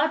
8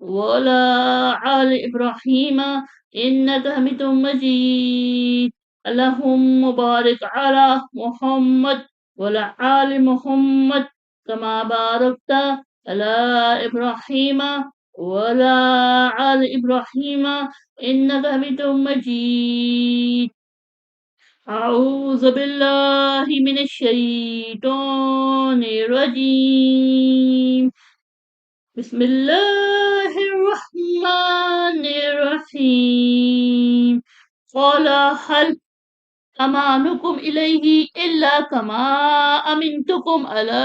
وعلى آل إبراهيم إنك حميد مجيد اللهم بارك على محمد وعلى آل محمد كما باركت على إبراهيم وعلى آل إبراهيم إنك حميد مجيد. أعوذ بالله من الشيطان الرجيم. بسم الله الرحمن الرحيم. قال هل أمانكم إليه إلا كما أمنتكم على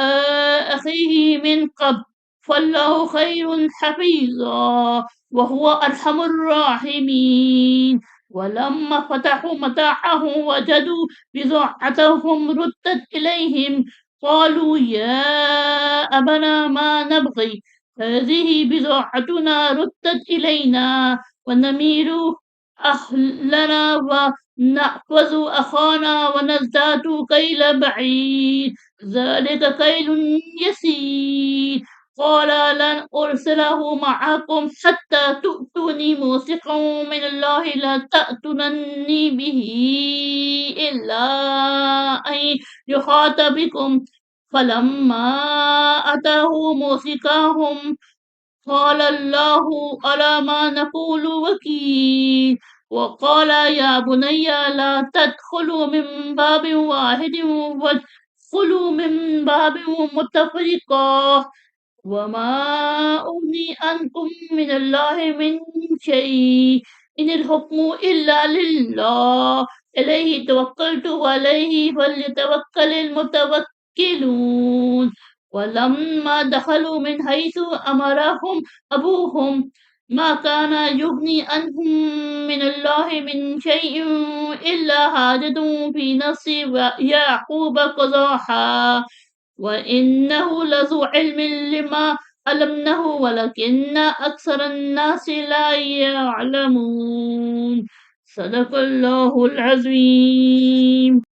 أخيه من قبل فالله خير حفيظا وهو أرحم الراحمين. ولما فتحوا متاعهم وجدوا بضاعتهم ردت إليهم قالوا يا أبنا ما نبغي هذه بضاعتنا ردت إلينا ونمير أهلنا ونأخذ أخانا ونزداد كيل بعيد ذلك كيل يسير. قال لن أرسله معكم حتى تؤتوني موثقا من الله لا تأتونني به إلا أن يحاط بكم. فلما أتاه موثقهم قال الله على ما نقول وكيل. وقال يا بني لا تدخلوا من باب واحد وادخلوا من باب متفرقا وما أغني عنكم من الله من شيء إن الحكم إلا لله إليه توكلت وعليه فليتوكل المتوكلون. ولما دخلوا من حيث أمرهم أبوهم ما كان يغني عنهم من الله من شيء إلا حاجة في نفس يعقوب قضاها وإنه لذو علم لما علمناه ولكن أكثر الناس لا يعلمون. صدق الله العظيم.